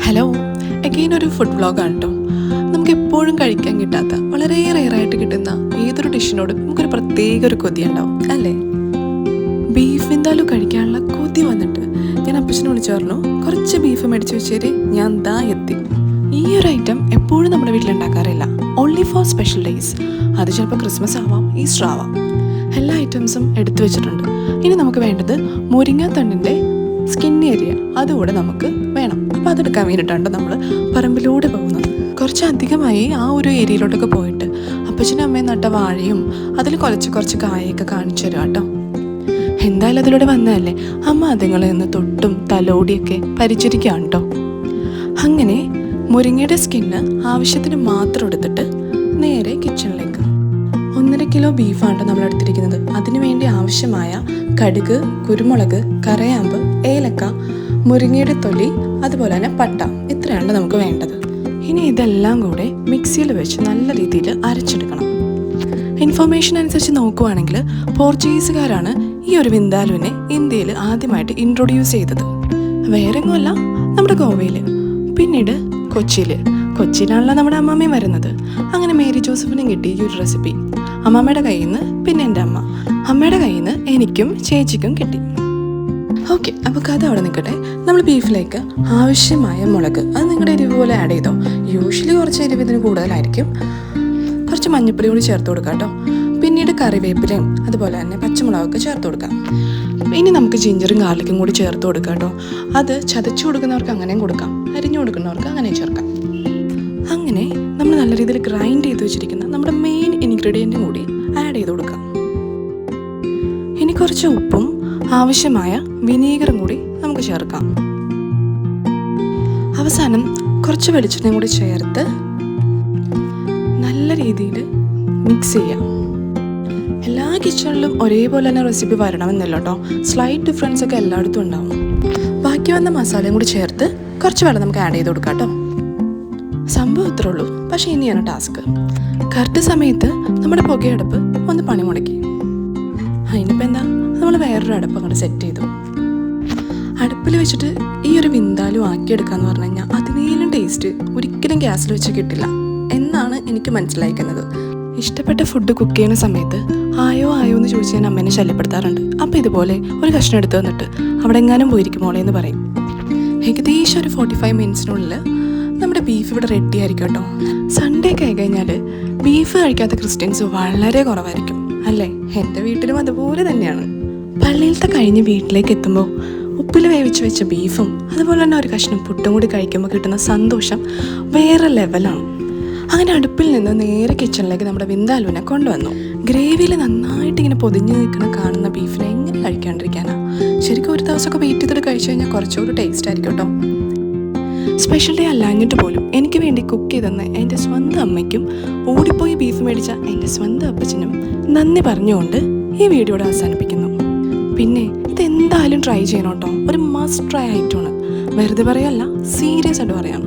Hello, again ഒരു food വ്ളോഗാണ് കേട്ടോ. നമുക്ക് എപ്പോഴും കഴിക്കാൻ കിട്ടാത്ത വളരെ റെയറായിട്ട് കിട്ടുന്ന ഏതൊരു ഡിഷിനോടും നമുക്കൊരു പ്രത്യേക ഒരു കൊതി ഉണ്ടാവും അല്ലേ? ബീഫ് എന്തായാലും കഴിക്കാനുള്ള കൊതി വന്നിട്ട് ഞാൻ അപ്പച്ചനെ വിളിച്ചു പറഞ്ഞു, കുറച്ച് ബീഫ് മേടിച്ച് വെച്ചേര്, ഞാൻ ദാ എത്തി. ഈ ഒരു ഐറ്റം എപ്പോഴും നമ്മുടെ വീട്ടിലുണ്ടാക്കാറില്ല, ഓൺലി ഫോർ സ്പെഷ്യൽ ഡേയ്സ്. അത് ചിലപ്പോൾ ക്രിസ്മസ് ആവാം, ഈസ്റ്റർ ആവാം. എല്ലാ ഐറ്റംസും എടുത്തു വെച്ചിട്ടുണ്ട്. ഇനി നമുക്ക് വേണ്ടത് മുരിങ്ങാത്തണ്ടിൻ്റെ സ്കിൻ ഏരിയ, അതുകൂടെ നമുക്ക് വേണം. അപ്പോൾ അതെടുക്കാൻ വേണ്ടിയിട്ടാണ് നമ്മൾ പറമ്പിലൂടെ പോകുന്നത്. കുറച്ചധികമായി ആ ഒരു ഏരിയയിലോട്ടൊക്കെ പോയിട്ട് അപ്പച്ചനും അമ്മയും നട്ട വാഴയും അതിൽ കുറച്ച് കായൊക്കെ കാണിച്ചു തരും കേട്ടോ. എന്തായാലും അതിലൂടെ വന്നതല്ലേ, അമ്മ അതുങ്ങളെ ഒന്ന് തൊട്ടും തലോടിയൊക്കെ പരിചരിക്കുകയാണ് കേട്ടോ. അങ്ങനെ മുരിങ്ങയുടെ സ്കിന്ന് ആവശ്യത്തിന് മാത്രം എടുത്തിട്ട് നേരെ കിച്ചണിലേക്ക്. 1.5 കിലോ ബീഫാണ് നമ്മൾ എടുത്തിരിക്കുന്നത്. അതിനു വേണ്ടി ആവശ്യമായ കടുക്, കുരുമുളക്, കറയാമ്പ്, ഏലക്ക, മുരിങ്ങയുടെ തൊലി, അതുപോലെ തന്നെ പട്ട, ഇത്രയാണ് നമുക്ക് വേണ്ടത്. ഇനി ഇതെല്ലാം കൂടെ മിക്സിയിൽ വെച്ച് നല്ല രീതിയിൽ അരച്ചെടുക്കണം. ഇൻഫർമേഷൻ അനുസരിച്ച് നോക്കുവാണെങ്കിൽ പോർച്ചുഗീസുകാരാണ് ഈ ഒരു വിന്താലുവിനെ ഇന്ത്യയിൽ ആദ്യമായിട്ട് ഇൻട്രൊഡ്യൂസ് ചെയ്തത്. വേറെങ്ങുമല്ല, നമ്മുടെ ഗോവയിൽ, പിന്നീട് കൊച്ചിയിലാണല്ലോ നമ്മുടെ അമ്മാമ്മയും വരുന്നത്. അങ്ങനെ മേരി ജോസഫിനും കിട്ടി ഈ ഒരു റെസിപ്പി. അമ്മാമ്മയുടെ കയ്യിൽ നിന്ന്, പിന്നെ എൻ്റെ അമ്മയുടെ കയ്യിൽ നിന്ന് എനിക്കും ചേച്ചിക്കും കിട്ടി. ഓക്കെ, അപ്പോൾ കഥ അവിടെ നിൽക്കട്ടെ. നമ്മൾ ബീഫിലേക്ക് ആവശ്യമായ മുളക്, അത് നിങ്ങളുടെ എരിവ് പോലെ ആഡ് ചെയ്തോ. യൂഷ്വലി കുറച്ച് എരിവ് ഇതിന് കൂടുതലായിരിക്കും. കുറച്ച് മഞ്ഞൾപ്പൊടി കൂടി ചേർത്ത് കൊടുക്കാം കേട്ടോ. പിന്നീട് കറിവേപ്പിലയും അതുപോലെ തന്നെ പച്ചമുളകൊക്കെ ചേർത്ത് കൊടുക്കാം. ഇനി നമുക്ക് ജിഞ്ചറും ഗാർലിക്കും കൂടി ചേർത്ത് കൊടുക്കാം കേട്ടോ. അത് ചതച്ചു കൊടുക്കുന്നവർക്ക് അങ്ങനെയും കൊടുക്കാം, അരിഞ്ഞു കൊടുക്കുന്നവർക്ക് അങ്ങനെയും ചേർക്കാം. അങ്ങനെ നമ്മൾ നല്ല രീതിയിൽ ഗ്രൈൻഡ് ചെയ്ത് വെച്ചിരിക്കുന്ന നമ്മുടെ മെയിൻ ഇൻഗ്രീഡിയൻറ്റും കൂടി ആഡ് ചെയ്ത് കൊടുക്കാം. ഇനി കുറച്ച് ഉപ്പും ആവശ്യമായ വിനീഗറും കൂടി നമുക്ക് ചേർക്കാം. അവസാനം കുറച്ച് വെളിച്ചെണ്ണയും കൂടി ചേർത്ത് നല്ല രീതിയിൽ മിക്സ് ചെയ്യാം. എല്ലാ കിച്ചണിലും ഒരേപോലെ തന്നെ റെസിപ്പി വരണമെന്നല്ലോ കേട്ടോ. സ്ലൈറ്റ് ഡിഫറൻസ് ഒക്കെ എല്ലായിടത്തും ഉണ്ടാവും. ബാക്കി വന്ന മസാലയും കൂടി ചേർത്ത് കുറച്ച് വെള്ളം നമുക്ക് ആഡ് ചെയ്ത് കൊടുക്കാം കേട്ടോ. സംഭവം ഇത്രേ ഉള്ളൂ. പക്ഷേ ഇനിയാണ് ടാസ്ക്. കറക്റ്റ് സമയത്ത് നമ്മുടെ പുകയടുപ്പ് ഒന്ന് പണി മുടക്കി. അതിനിപ്പോൾ എന്താ, നമ്മൾ വേറൊരു അടുപ്പ് അങ്ങോട്ട് സെറ്റ് ചെയ്തു. അടുപ്പിൽ വെച്ചിട്ട് ഈ ഒരു വിന്താലും ആക്കിയെടുക്കാന്ന് പറഞ്ഞു കഴിഞ്ഞാൽ അതിനേലും ടേസ്റ്റ് ഒരിക്കലും ഗ്യാസിൽ വെച്ച് കിട്ടില്ല എന്നാണ് എനിക്ക് മനസ്സിലാക്കുന്നത്. ഇഷ്ടപ്പെട്ട ഫുഡ് കുക്ക് ചെയ്യുന്ന സമയത്ത് ആയോ എന്ന് ചോദിച്ച് ഞാൻ അമ്മേനെ ശല്യപ്പെടുത്താറുണ്ട്. അപ്പോൾ ഇതുപോലെ ഒരു കഷ്ണം എടുത്ത് വന്നിട്ട് അവിടെ എങ്ങാനും പോയിരിക്കുമോളെ എന്ന് പറയും. ഏകദേശം ഒരു 45 മിനിറ്റ്സിനുള്ളിൽ നമ്മുടെ ബീഫ് ഇവിടെ റെഡി ആയിരിക്കും കേട്ടോ. സൺഡേ ഒക്കെ ആയി കഴിഞ്ഞാൽ ബീഫ് കഴിക്കാത്ത ക്രിസ്ത്യൻസ് വളരെ കുറവായിരിക്കും അല്ലേ? എൻ്റെ വീട്ടിലും അതുപോലെ തന്നെയാണ്. പള്ളിയിലത്തെ കഴിഞ്ഞ് വീട്ടിലേക്ക് എത്തുമ്പോൾ ഉപ്പിൽ വേവിച്ച് വെച്ച ബീഫും അതുപോലെ തന്നെ ഒരു കഷ്ണം പുട്ടും കൂടി കഴിക്കുമ്പോൾ കിട്ടുന്ന സന്തോഷം വേറെ ലെവലാണ്. അങ്ങനെ അടുപ്പിൽ നിന്ന് നേരെ കിച്ചണിലേക്ക് നമ്മുടെ വിന്താലുവിനെ കൊണ്ടുവന്നു. ഗ്രേവിയിൽ നന്നായിട്ട് ഇങ്ങനെ പൊതിഞ്ഞ് നിൽക്കുന്ന കാണുന്ന ബീഫിനെ എങ്ങനെ കഴിക്കാണ്ടിരിക്കാനാ? ശരിക്കും ഒരു ദിവസമൊക്കെ വെയിറ്റ് ചെയ്തിട്ട് കഴിച്ചു കഴിഞ്ഞാൽ കുറച്ചുകൂടി ടേസ്റ്റ് ആയിരിക്കും കേട്ടോ. സ്പെഷ്യൽ ഡേ അല്ലാഞ്ഞിട്ട് പോലും എനിക്ക് വേണ്ടി കുക്ക് ചെയ്തെന്ന് എൻ്റെ സ്വന്തം അമ്മയ്ക്കും ഓടിപ്പോയി ബീഫ് മേടിച്ച എൻ്റെ സ്വന്തം അപ്പച്ചനും നന്ദി പറഞ്ഞുകൊണ്ട് ഈ വീഡിയോയുടെ അവസാനിപ്പിക്കുന്നു. പിന്നെ ഇതെന്തായാലും ട്രൈ ചെയ്യണം കേട്ടോ. ഒരു മസ്റ്റ് ട്രൈ ആയിട്ടാണ്, വെറുതെ പറയല്ല, സീരിയസ് ആയിട്ട് പറയാം.